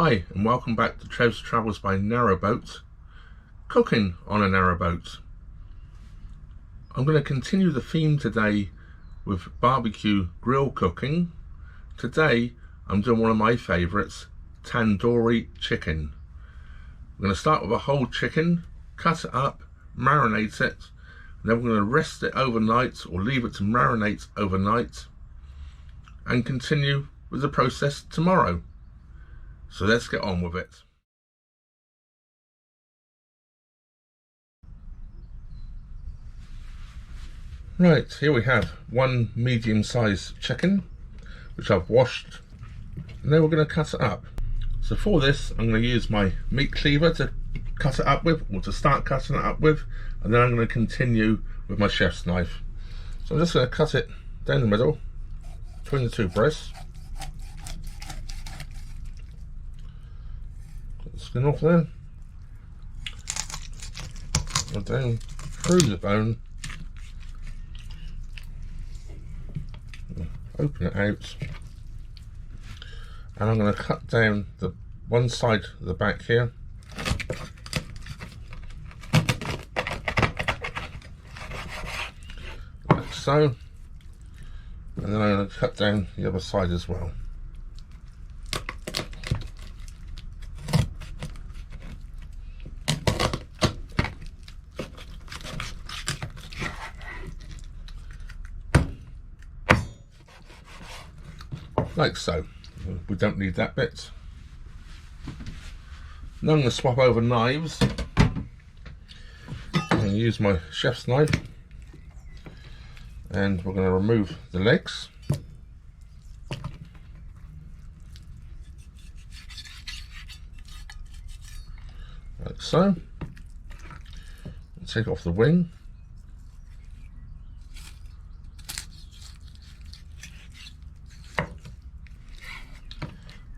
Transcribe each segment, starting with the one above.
Hi and welcome back to Trev's Travels by Narrowboat, cooking on a narrowboat. I'm going to continue the theme today with barbecue grill cooking. Today I'm doing one of my favourites, tandoori chicken. I'm going to start with a whole chicken, cut it up, marinate it, and then we're going to rest it overnight or leave it to marinate overnight and continue with the process tomorrow. So let's get on with it. Right, here we have one medium-sized chicken, which I've washed, and then we're going to cut it up. So for this, I'm going to use my meat cleaver to cut it up with, or to start cutting it up with, and then I'm going to continue with my chef's knife. So I'm just going to cut it down the middle, between the two breasts. Skin off there, and down through the bone, open it out, and I'm going to cut down the one side of the back here, like so, and then I'm going to cut down the other side as well. Like so. We don't need that bit. Now I'm going to swap over knives. I'm going to use my chef's knife, and we're going to remove the legs. Like so. And take off the wing.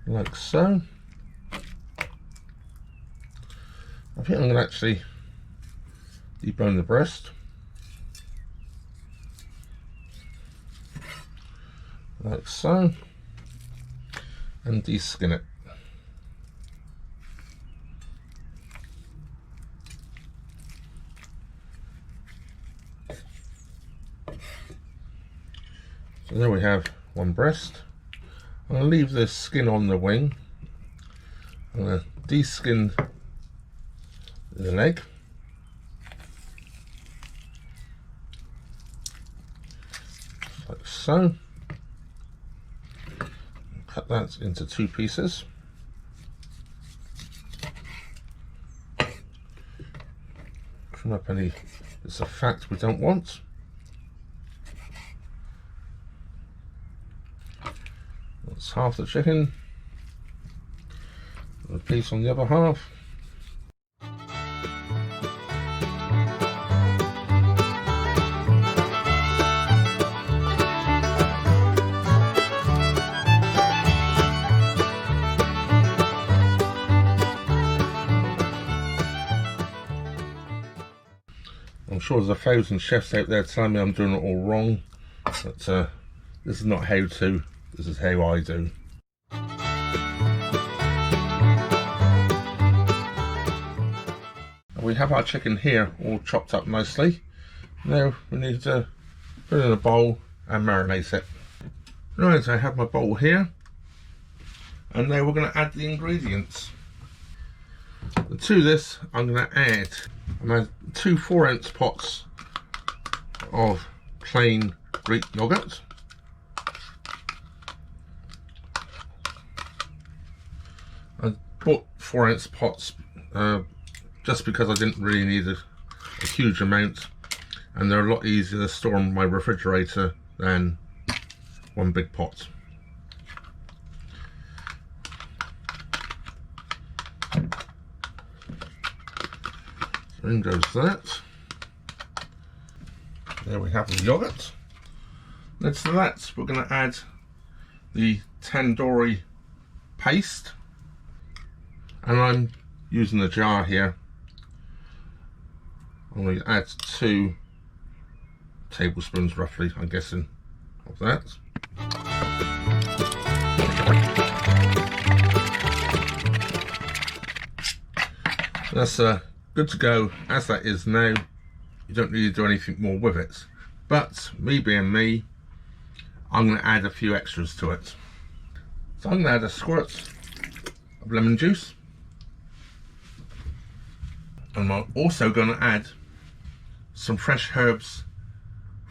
Like so. I think I'm going to actually debone the breast. Like so. And de-skin it. So there we have one breast. I'm going to leave the skin on the wing. I'm going to de-skin the leg. Like so. Cut that into two pieces. Trim up any bits of fat we don't want. That's half the chicken, a piece on the other half. I'm sure there's 1,000 chefs out there telling me I'm doing it all wrong, but this is not how to. This is how I do. We have our chicken here all chopped up nicely. Now we need to put it in a bowl and marinate it. Right, I have my bowl here, and now we're going to add the ingredients. And to this I'm going to add 2 4-ounce pots of plain Greek yogurt. I bought 4-ounce pots just because I didn't really need a huge amount, and they're a lot easier to store in my refrigerator than one big pot. So in goes that. There we have the yogurt. Next to that we're going to add the tandoori paste. And I'm using a jar here. I'm going to add 2 tablespoons roughly, I'm guessing, of that. That's good to go as that is now. You don't need to do anything more with it. But me being me, I'm going to add a few extras to it. So I'm going to add a squirt of lemon juice. And I'm also going to add some fresh herbs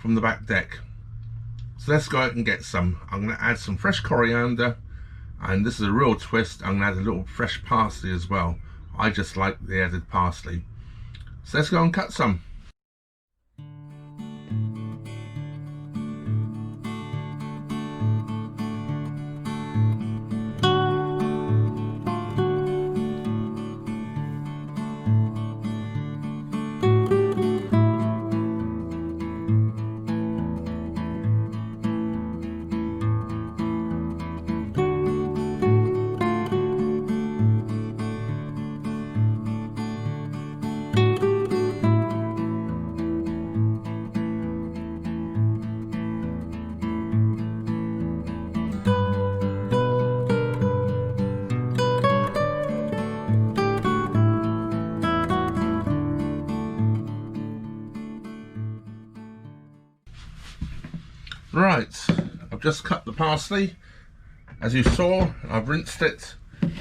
from the back deck. So let's go out and get some. I'm going to add some fresh coriander, and this is a real twist, I'm going to add a little fresh parsley as well. I just like the added parsley. So let's go and cut some. Right, I've just cut the parsley. As you saw, I've rinsed it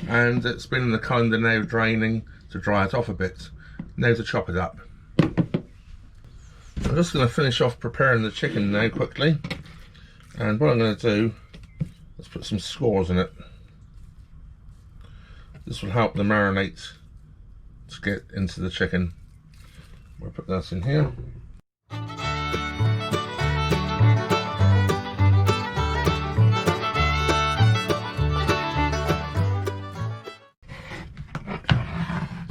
and it's been in the colander now draining to dry it off a bit. Now to chop it up. I'm just going to finish off preparing the chicken now quickly, and what I'm going to do is put some scores in it. This will help the marinade to get into the chicken. We'll put that in here.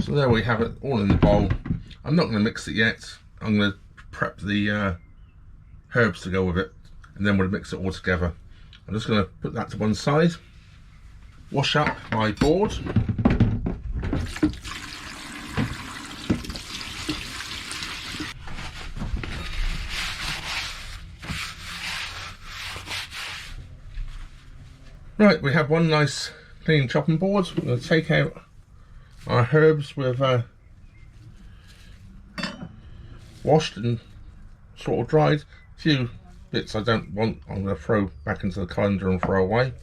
So there we have it all in the bowl. I'm not going to mix it yet. I'm going to prep the herbs to go with it, and then we'll mix it all together. I'm just going to put that to one side. Wash up my board. Right, we have one nice clean chopping board. We're going to take out our herbs with washed and sort of dried. A few bits I don't want, I'm going to throw back into the colander and throw away.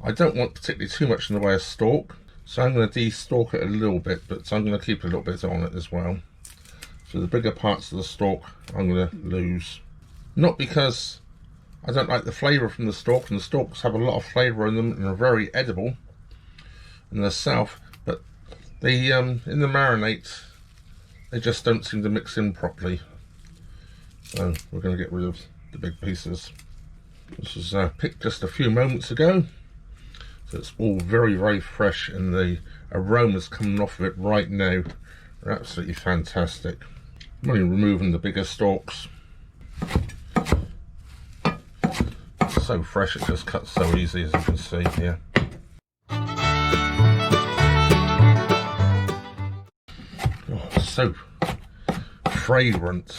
I don't want particularly too much in the way of stalk, so I'm going to de-stalk it a little bit, but I'm going to keep a little bit on it as well. So the bigger parts of the stalk I'm going to lose. Not because I don't like the flavour from the stalk, and the stalks have a lot of flavour in them and are very edible in themselves, but they in the marinade they just don't seem to mix in properly. So we're going to get rid of the big pieces. This was picked just a few moments ago, so it's all very, very fresh, and the aromas coming off of it right now are absolutely fantastic. I'm only removing the bigger stalks. It's so fresh, it just cuts so easy, as you can see here. Oh, so fragrant.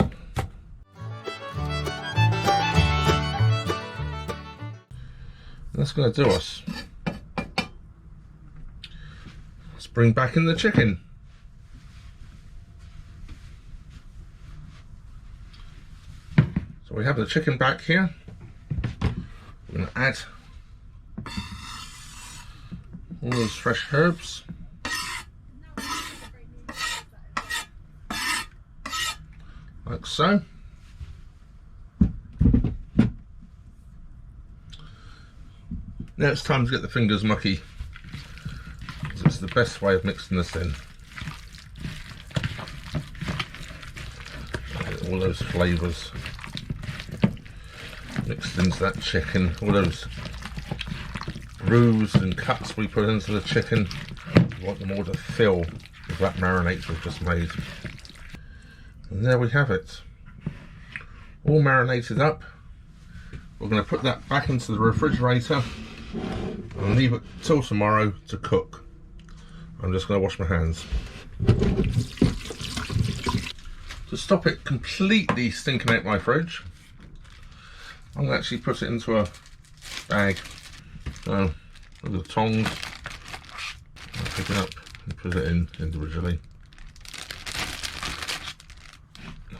That's going to do us. Let's bring back in the chicken. So we have the chicken back here. We're going to add all those fresh herbs. Like so. Now it's time to get the fingers mucky. It's the best way of mixing this in. Get all those flavours mixed into that chicken. All those grooves and cuts we put into the chicken. We want them all to fill with that marinade we've just made. And there we have it. All marinated up. We're going to put that back into the refrigerator and leave it till tomorrow to cook. I'm just going to wash my hands. To stop it completely stinking out my fridge, I'm going to actually put it into a bag. So, with the tongs, I'll pick it up and put it in individually.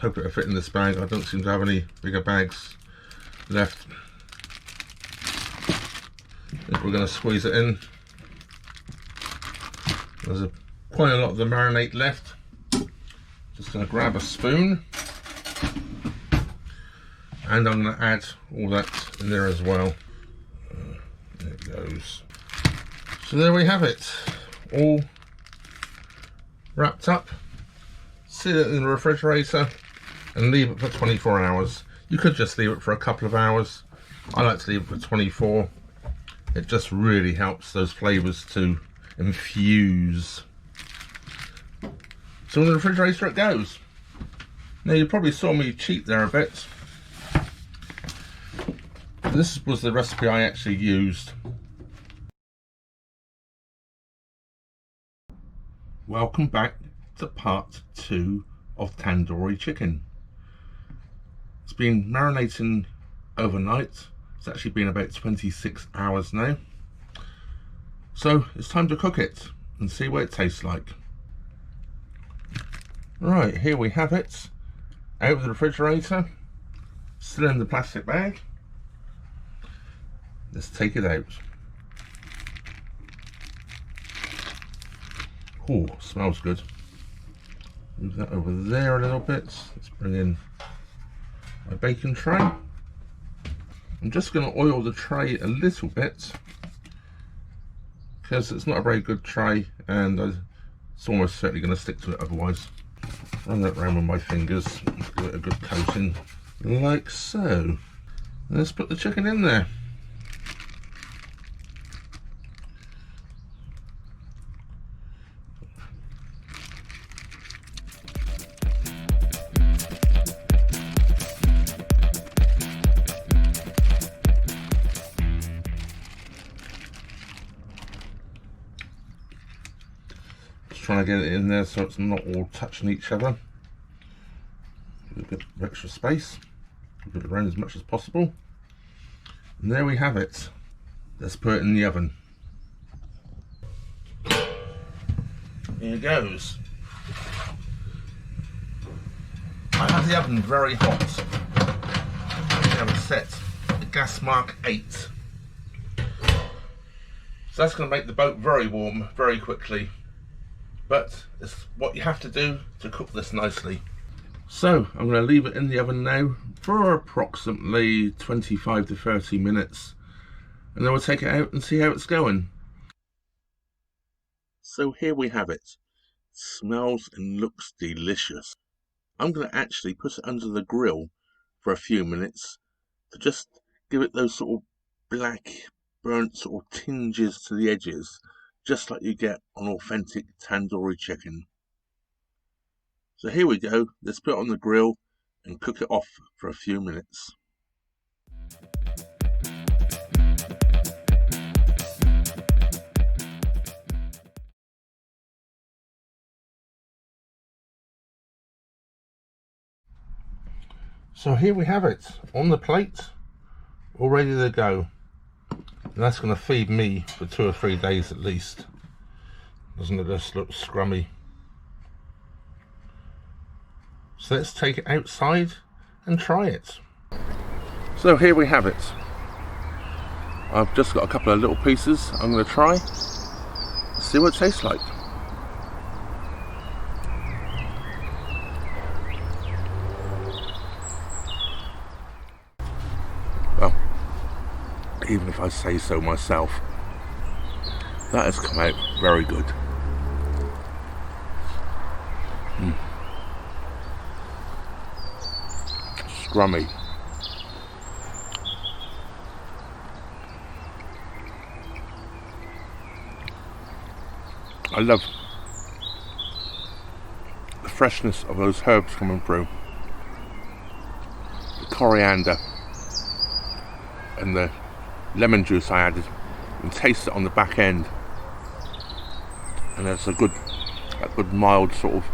Hope it'll fit in this bag. I don't seem to have any bigger bags left. We're going to squeeze it in. There's quite a lot of the marinade left. Just going to grab a spoon, and I'm going to add all that in there as well. There it goes. So there we have it, all wrapped up. Sit it in the refrigerator and leave it for 24 hours. You could just leave it for a couple of hours. I like to leave it for 24. It just really helps those flavours to infuse. So in the refrigerator it goes. Now you probably saw me cheat there a bit. This was the recipe I actually used. Welcome back to part 2 of tandoori chicken. It's been marinating overnight. It's actually been about 26 hours now. So it's time to cook it and see what it tastes like. Right, here we have it, out of the refrigerator, still in the plastic bag. Let's take it out. Oh, smells good. Move that over there a little bit. Let's bring in my bacon tray. I'm just going to oil the tray a little bit because it's not a very good tray, and it's almost certainly going to stick to it otherwise. Run that around with my fingers, give it a good coating, like so. And let's put the chicken in there. Trying to get it in there so it's not all touching each other. Give it a bit of extra space, give it around as much as possible, and there we have it. Let's put it in the oven. Here goes. I have the oven very hot. I have it set the gas mark 8. So that's going to make the boat very warm very quickly. But it's what you have to do to cook this nicely. So I'm going to leave it in the oven now for approximately 25 to 30 minutes, and then we'll take it out and see how it's going. So here we have it. Smells and looks delicious. I'm going to actually put it under the grill for a few minutes to just give it those sort of black burnt sort of tinges to the edges, just like you get on authentic tandoori chicken. So here we go, let's put it on the grill and cook it off for a few minutes. So here we have it, on the plate, all ready to go. And that's going to feed me for 2 or 3 days at least. Doesn't it just look scrummy? So let's take it outside and try it. So here we have it. I've just got a couple of little pieces I'm going to try. See what it tastes like. Well, even if I say so myself, that has come out very good. Scrummy. I love the freshness of those herbs coming through. The coriander and the lemon juice I added, and taste it on the back end. And there's a good mild sort of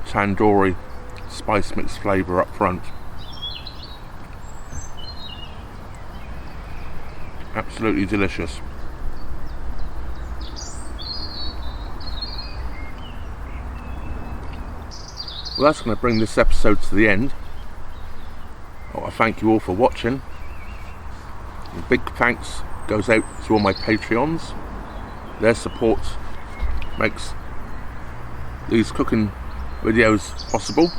tandoori spice mix flavour up front. Absolutely delicious. Well, that's going to bring this episode to the end. I thank you all for watching. And big thanks goes out to all my Patreons. Their support makes these cooking videos possible.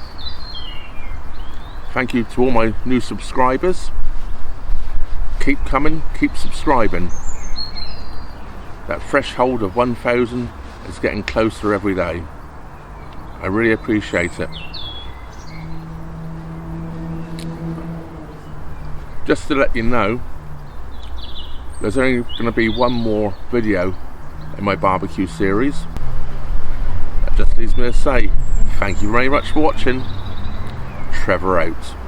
Thank you to all my new subscribers. Keep coming, keep subscribing. That threshold of 1,000 is getting closer every day. I really appreciate it. Just to let you know, there's only going to be one more video in my barbecue series. That just leaves me to say thank you very much for watching. Trevor out.